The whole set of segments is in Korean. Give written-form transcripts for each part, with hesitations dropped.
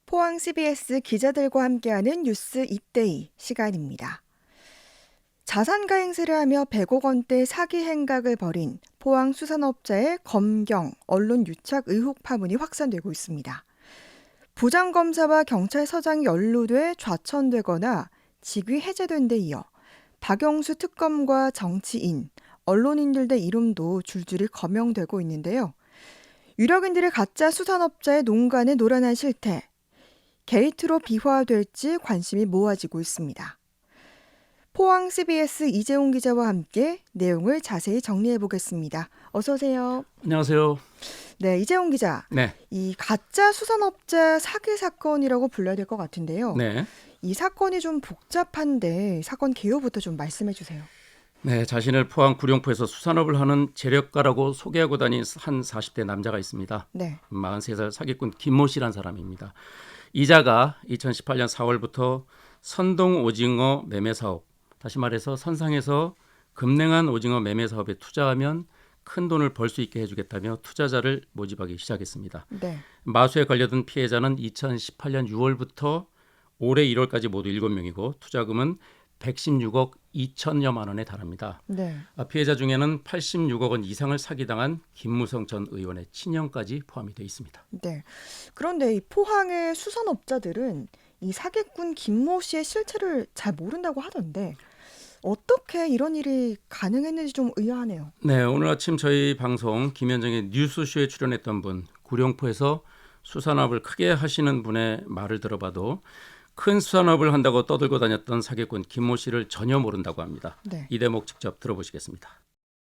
포항 CBS 기자들과 함께하는 뉴스 입데이 시간입니다. 자산가 행세를 하며 100억 원대 사기 행각을 벌인 포항 수산업자의 검경, 언론 유착 의혹 파문이 확산되고 있습니다. 부장검사와 경찰서장이 연루돼 좌천되거나 직위 해제된 데 이어 박영수 특검과 정치인, 언론인들 의 이름도 줄줄이 거명되고 있는데요. 유력인들의 가짜 수산업자의 농간의 노란한 실태, 게이트로 비화될지 관심이 모아지고 있습니다. 포항 CBS 이재용 기자와 함께 내용을 자세히 정리해 보겠습니다. 어서 오세요. 안녕하세요. 네, 이재용 기자. 네. 이 가짜 수산업자 사기 사건이라고 불러야 될 것 같은데요. 네. 이 사건이 좀 복잡한데 사건 개요부터 좀 말씀해 주세요. 네, 자신을 포항 구룡포에서 수산업을 하는 재력가라고 소개하고 다닌 한 40대 남자가 있습니다. 네. 43살 사기꾼 김모 씨라는 사람입니다. 이자가 2018년 4월부터 선동 오징어 매매 사업, 다시 말해서 선상에서 급냉한 오징어 매매 사업에 투자하면 큰 돈을 벌 수 있게 해주겠다며 투자자를 모집하기 시작했습니다. 네. 마수에 걸려든 피해자는 2018년 6월부터 올해 1월까지 모두 7명이고 투자금은 116억 2천여만 원에 달합니다. 네. 피해자 중에는 86억 원 이상을 사기당한 김무성 전 의원의 친형까지 포함이 되어 있습니다. 네. 그런데 이 포항의 수산업자들은 이 사기꾼 김모 씨의 실체를 잘 모른다고 하던데 어떻게 이런 일이 가능했는지 좀 의아하네요. 네, 오늘 아침 저희 방송 김현정의 뉴스쇼에 출연했던 분, 구룡포에서 수산업을 크게 하시는 분의 말을 들어봐도 큰 수산업을 한다고 떠들고 다녔던 사기꾼 김모 씨를 전혀 모른다고 합니다. 네. 이 대목 직접 들어보시겠습니다.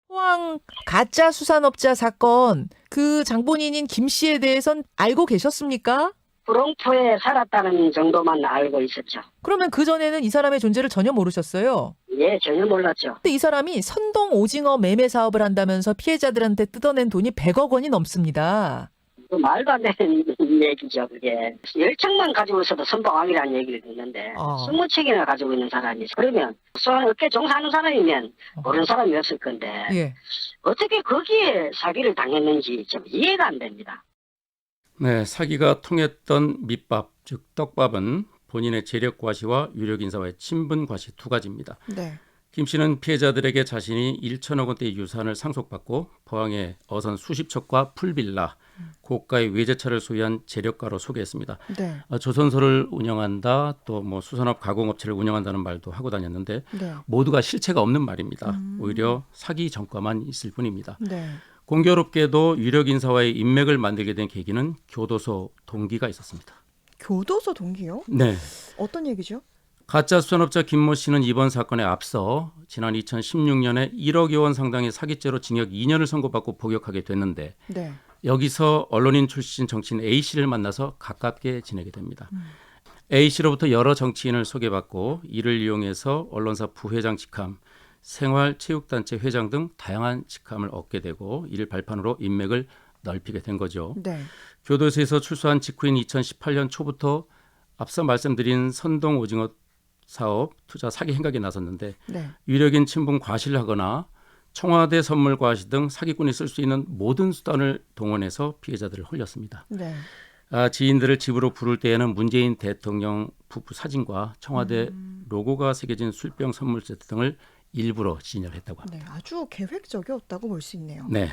포항 가짜 수산업자 사건, 그 장본인인 김 씨에 대해선 알고 계셨습니까? 구룡포에 살았다는 정도만 알고 있었죠. 그러면 그전에는 이 사람의 존재를 전혀 모르셨어요? 예, 전혀 몰랐죠. 근데 이 사람이 선동 오징어 매매 사업을 한다면서 피해자들한테 뜯어낸 돈이 100억 원이 넘습니다. 그 말도 안 되는 얘기죠, 그게. 10척만 가지고 있어도 선봉왕이라는 얘기를 듣는데, 20척이나 가지고 있는 사람이, 그러면 수산업계 종사하는 사람이면 모르는 사람이 없을 건데, 예. 어떻게 거기에 사기를 당했는지 좀 이해가 안 됩니다. 네, 사기가 통했던 밑밥, 즉 떡밥은 본인의 재력 과시와 유력 인사와의 친분 과시 두 가지입니다. 네. 김 씨는 피해자들에게 자신이 1천억 원대의 유산을 상속받고 포항에 어선 수십 척과 풀빌라, 고가의 외제차를 소유한 재력가로 소개했습니다. 네. 조선소를 운영한다, 또 뭐 수산업 가공업체를 운영한다는 말도 하고 다녔는데 네. 모두가 실체가 없는 말입니다. 오히려 사기 전과만 있을 뿐입니다. 네. 공교롭게도 유력 인사와의 인맥을 만들게 된 계기는 교도소 동기가 있었습니다. 교도소 동기요? 네. 어떤 얘기죠? 가짜 수산업자 김모 씨는 이번 사건에 앞서 지난 2016년에 1억여 원 상당의 사기죄로 징역 2년을 선고받고 복역하게 됐는데 네. 여기서 언론인 출신 정치인 A 씨를 만나서 가깝게 지내게 됩니다. A 씨로부터 여러 정치인을 소개받고 이를 이용해서 언론사 부회장 직함, 생활체육단체 회장 등 다양한 직함을 얻게 되고 이를 발판으로 인맥을 넓히게 된 거죠. 네. 교도소에서 출소한 직후인 2018년 초부터 앞서 말씀드린 선동 오징어 사업 투자 사기 행각에 나섰는데 네. 유력인 친분 과시를 하거나 청와대 선물 과시 등 사기꾼이 쓸 수 있는 모든 수단을 동원해서 피해자들을 홀렸습니다. 네. 지인들을 집으로 부를 때에는 문재인 대통령 부부 사진과 청와대 로고가 새겨진 술병 선물 세트 등을 일부러 진열했다고 합니다. 네. 아주 계획적이었다고 볼 수 있네요. 네.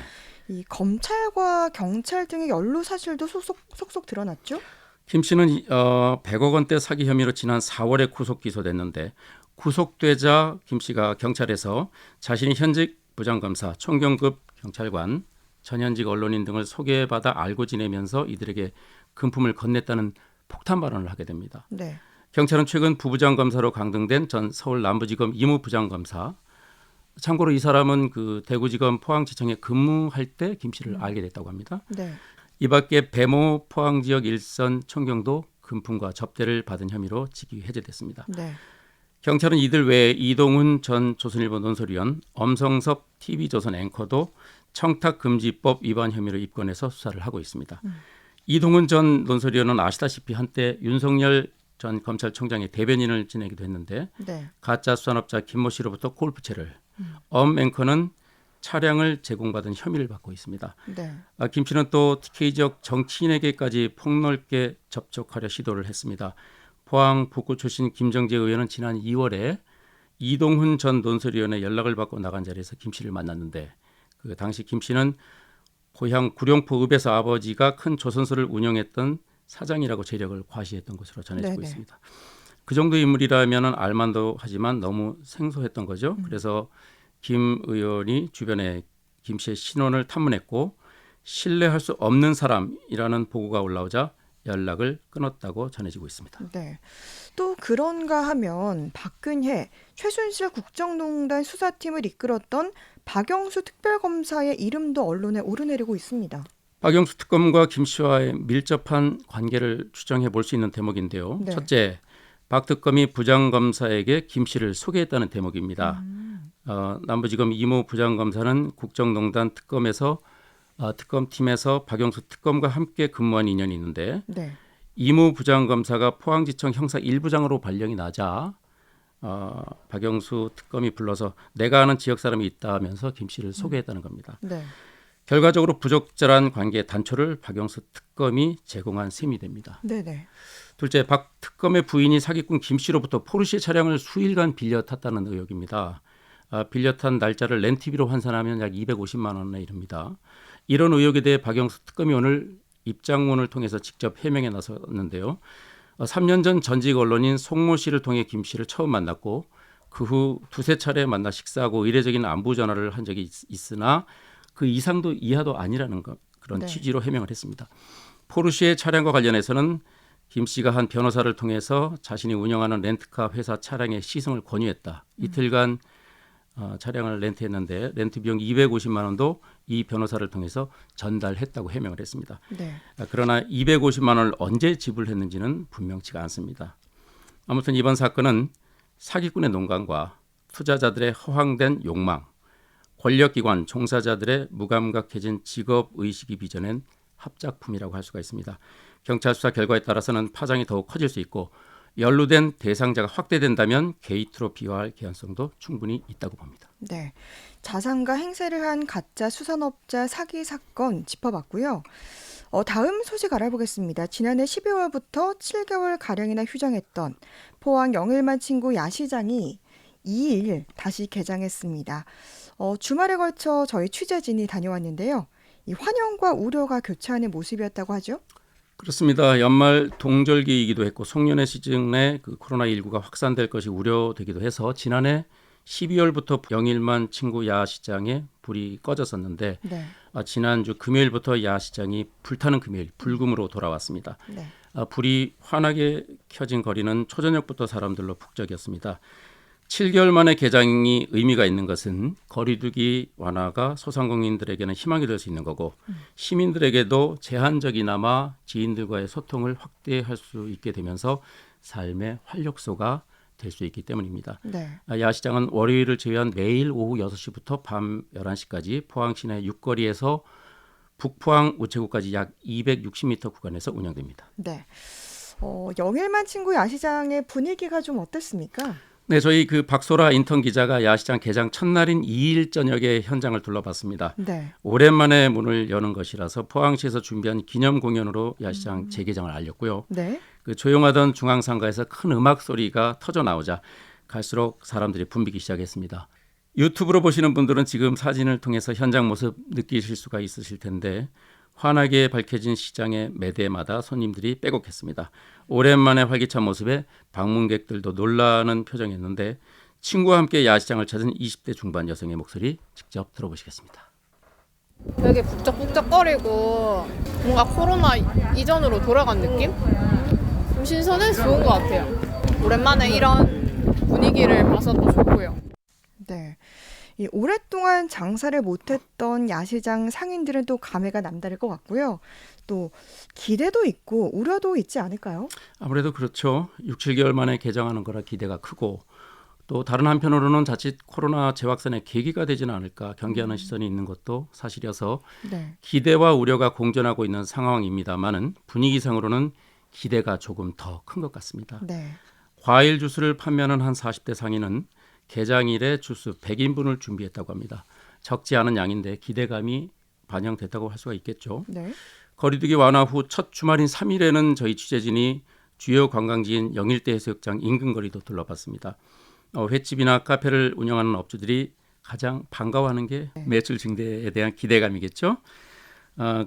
이 검찰과 경찰 등의 연루 사실도 속속 드러났죠? 김 씨는 100억 원대 사기 혐의로 지난 4월에 구속 기소됐는데 구속되자 김 씨가 경찰에서 자신이 현직 부장검사, 총경급 경찰관, 전현직 언론인 등을 소개받아 알고 지내면서 이들에게 금품을 건넸다는 폭탄 발언을 하게 됩니다. 네. 경찰은 최근 부부장검사로 강등된 전 서울 남부지검 이무 부장검사, 참고로 이 사람은 그 대구지검 포항지청에 근무할 때 김 씨를 알게 됐다고 합니다. 네. 이 밖에 배모 포항지역 일선 총경도 금품과 접대를 받은 혐의로 직위 해제됐습니다. 네. 경찰은 이들 외에 이동훈 전 조선일보 논설위원, 엄성섭 TV조선 앵커도 청탁금지법 위반 혐의로 입건해서 수사를 하고 있습니다. 이동훈 전 논설위원은 아시다시피 한때 윤석열 전 검찰총장의 대변인을 지내기도 했는데 네. 가짜 수산업자 김모 씨로부터 골프채를, 엄 앵커는 차량을 제공받은 혐의를 받고 있습니다. 네. 김 씨는 또 TK 지역 정치인에게까지 폭넓게 접촉하려 시도를 했습니다. 포항 북구 출신 김정재 의원은 지난 2월에 이동훈 전 논설위원의 연락을 받고 나간 자리에서 김 씨를 만났는데 그 당시 김 씨는 고향 구룡포 읍에서 아버지가 큰 조선소를 운영했던 사장이라고 재력을 과시했던 것으로 전해지고 네네. 있습니다. 그 정도 인물이라면 알만도 하지만 너무 생소했던 거죠. 그래서 김 의원이 주변에 김 씨의 신원을 탐문했고 신뢰할 수 없는 사람이라는 보고가 올라오자 연락을 끊었다고 전해지고 있습니다. 네. 또 그런가 하면 박근혜, 최순실 국정농단 수사팀을 이끌었던 박영수 특별검사의 이름도 언론에 오르내리고 있습니다. 박영수 특검과 김 씨와의 밀접한 관계를 추정해 볼 수 있는 대목인데요. 네. 첫째, 박 특검이 부장검사에게 김 씨를 소개했다는 대목입니다. 남부지검 이모 부장검사는 국정농단 특검팀에서 박영수 특검과 함께 근무한 인연이 있는데 네. 이모 부장검사가 포항지청 형사 1부장으로 발령이 나자 박영수 특검이 불러서 내가 아는 지역 사람이 있다 하면서 김 씨를 소개했다는 겁니다. 네. 결과적으로 부적절한 관계의 단초를 박영수 특검이 제공한 셈이 됩니다. 네네. 둘째, 박 특검의 부인이 사기꾼 김 씨로부터 포르쉐 차량을 수일간 빌려 탔다는 의혹입니다. 빌려 탄 날짜를 렌트비로 환산하면 약 250만 원에 이릅니다. 이런 의혹에 대해 박영수 특검이 오늘 입장문을 통해서 직접 해명에 나섰는데요. 3년 전 전직 언론인 송모 씨를 통해 김 씨를 처음 만났고 그 후 두세 차례 만나 식사하고 의례적인 안부 전화를 한 적이 있으나 그 이상도 이하도 아니라는 그런 네. 취지로 해명을 했습니다. 포르쉐 차량과 관련해서는 김 씨가 한 변호사를 통해서 자신이 운영하는 렌트카 회사 차량의 시승을 권유했다. 이틀간 차량을 렌트했는데 렌트 비용 250만 원도 이 변호사를 통해서 전달했다고 해명을 했습니다. 네. 그러나 250만 원을 언제 지불했는지는 분명치가 않습니다. 아무튼 이번 사건은 사기꾼의 농간과 투자자들의 허황된 욕망, 권력기관 종사자들의 무감각해진 직업의식이 빚어낸 합작품이라고 할 수가 있습니다. 경찰 수사 결과에 따라서는 파장이 더욱 커질 수 있고 연루된 대상자가 확대된다면 게이트로 비화할 개연성도 충분히 있다고 봅니다. 네. 자산가 행세를 한 가짜 수산업자 사기 사건 짚어봤고요. 다음 소식 알아보겠습니다. 지난해 12월부터 7개월 가량이나 휴장했던 포항 영일만 친구 야시장이 2일 다시 개장했습니다. 주말에 걸쳐 저희 취재진이 다녀왔는데요. 이 환영과 우려가 교차하는 모습이었다고 하죠. 그렇습니다. 연말 동절기이기도 했고 송년회 시즌에 그 코로나19가 확산될 것이 우려되기도 해서 지난해 12월부터 영일만 친구 야시장에 불이 꺼졌었는데 네. 지난주 금요일부터 야시장이 불타는 금요일 불금으로 돌아왔습니다. 네. 불이 환하게 켜진 거리는 초저녁부터 사람들로 북적였습니다. 7개월 만에 개장이 의미가 있는 것은 거리두기 완화가 소상공인들에게는 희망이 될 수 있는 거고 시민들에게도 제한적이나마 지인들과의 소통을 확대할 수 있게 되면서 삶의 활력소가 될 수 있기 때문입니다. 네. 야시장은 월요일을 제외한 매일 오후 6시부터 밤 11시까지 포항 시내 6거리에서 북포항 우체국까지 약 260m 구간에서 운영됩니다. 네. 영일만 친구 야시장의 분위기가 좀 어땠습니까? 네, 저희 그 박소라 인턴 기자가 야시장 개장 첫날인 2일 저녁에 현장을 둘러봤습니다. 네. 오랜만에 문을 여는 것이라서 포항시에서 준비한 기념 공연으로 야시장 재개장을 알렸고요. 네. 그 조용하던 중앙상가에서 큰 음악 소리가 터져 나오자 갈수록 사람들이 붐비기 시작했습니다. 유튜브로 보시는 분들은 지금 사진을 통해서 현장 모습 느끼실 수가 있으실 텐데 환하게 밝혀진 시장의 매대마다 손님들이 빼곡했습니다. 오랜만에 활기찬 모습에 방문객들도 놀라는 표정이었는데 친구와 함께 야시장을 찾은 20대 중반 여성의 목소리 직접 들어보시겠습니다. 되게 북적북적거리고 뭔가 코로나 이전으로 돌아간 느낌? 좀 신선해서 좋은 것 같아요. 오랜만에 이런 분위기를 봐서 또 좋고요. 네. 이 오랫동안 장사를 못했던 야시장 상인들은 또 감회가 남다를 것 같고요. 또 기대도 있고 우려도 있지 않을까요? 아무래도 그렇죠. 6, 7개월 만에 개장하는 거라 기대가 크고 또 다른 한편으로는 자칫 코로나 재확산의 계기가 되지는 않을까 경계하는 시선이 있는 것도 사실이어서 네. 기대와 우려가 공존하고 있는 상황입니다만은 분위기상으로는 기대가 조금 더 큰 것 같습니다. 네. 과일 주스를 판매하는 한 40대 상인은 개장일에 주스 100인분을 준비했다고 합니다. 적지 않은 양인데 기대감이 반영됐다고 할 수가 있겠죠. 네. 거리두기 완화 후 첫 주말인 3일에는 저희 취재진이 주요 관광지인 영일대 해수욕장 인근 거리도 둘러봤습니다. 횟집이나 카페를 운영하는 업주들이 가장 반가워하는 게 매출 증대에 대한 기대감이겠죠.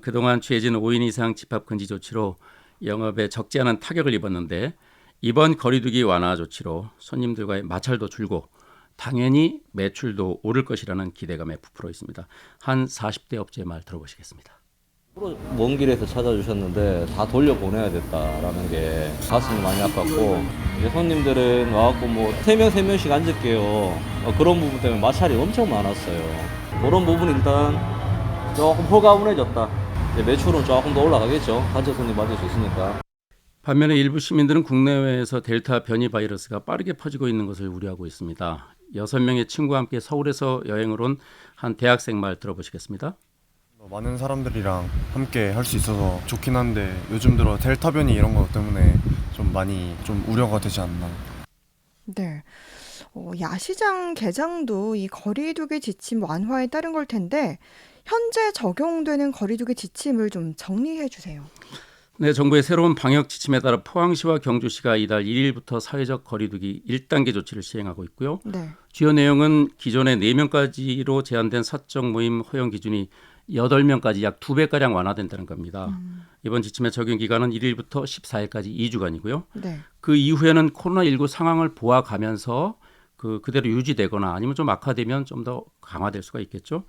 그동안 취해진 5인 이상 집합 금지 조치로 영업에 적지 않은 타격을 입었는데 이번 거리두기 완화 조치로 손님들과의 마찰도 줄고 당연히 매출도 오를 것이라는 기대감에 부풀어 있습니다. 한 40대 업체의 말 들어보시겠습니다. 먼 길에서 찾아주셨는데 다 돌려보내야 됐다라는 게 가슴이 많이 아팠고, 이제 손님들은 와갖고 뭐 3명 3명씩 앉을게요, 그런 부분 때문에 마찰이 엄청 많았어요. 그런 부분이 일단 조금 홀가분해졌다. 이제 매출은 조금 더 올라가겠죠. 단체 손님 받을 수 있으니까. 반면에 일부 시민들은 국내외에서 델타 변이 바이러스가 빠르게 퍼지고 있는 것을 우려하고 있습니다. 6명의 친구와 함께 서울에서 여행을 온 한 대학생 말 들어보시겠습니다. 많은 사람들이랑 함께 할 수 있어서 좋긴 한데 요즘 들어 델타 변이 이런 것 때문에 좀 많이 좀 우려가 되지 않나. 네. 야시장 개장도 이 거리두기 지침 완화에 따른 걸 텐데 현재 적용되는 거리두기 지침을 좀 정리해 주세요. 네, 정부의 새로운 방역 지침에 따라 포항시와 경주시가 이달 1일부터 사회적 거리두기 1단계 조치를 시행하고 있고요. 네. 주요 내용은 기존의 4명까지로 제한된 사적 모임 허용 기준이 8명까지 약 2배가량 완화된다는 겁니다. 이번 지침의 적용 기간은 1일부터 14일까지 2주간이고요. 네. 그 이후에는 코로나19 상황을 보아가면서 그대로 유지되거나 아니면 좀 악화되면 좀 더 강화될 수가 있겠죠.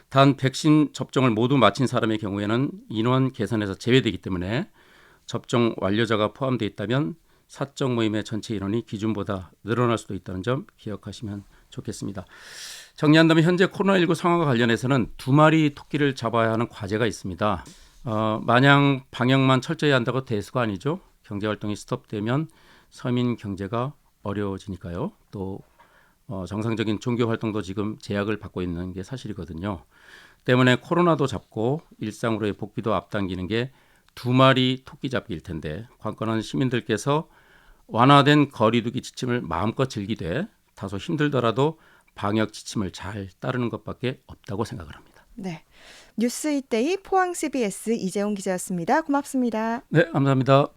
단 백신 접종을 모두 마친 사람의 경우에는 인원 계산에서 제외되기 때문에 접종 완료자가 포함되어 있다면 사적 모임의 전체 인원이 기준보다 늘어날 수도 있다는 점 기억하시면 좋겠습니다. 정리한다면 현재 코로나19 상황과 관련해서는 2마리 토끼를 잡아야 하는 과제가 있습니다. 마냥 방역만 철저히 한다고 대수가 아니죠. 경제활동이 스톱되면 서민 경제가 어려워지니까요. 또 정상적인 종교활동도 지금 제약을 받고 있는 게 사실이거든요. 때문에 코로나도 잡고 일상으로의 복귀도 앞당기는 게 2마리 토끼 잡기일 텐데 관건은 시민들께서 완화된 거리두기 지침을 마음껏 즐기되 다소 힘들더라도 방역 지침을 잘 따르는 것밖에 없다고 생각을 합니다. 네. 뉴스 이데이 포항 CBS 이재용 기자였습니다. 고맙습니다. 네, 감사합니다.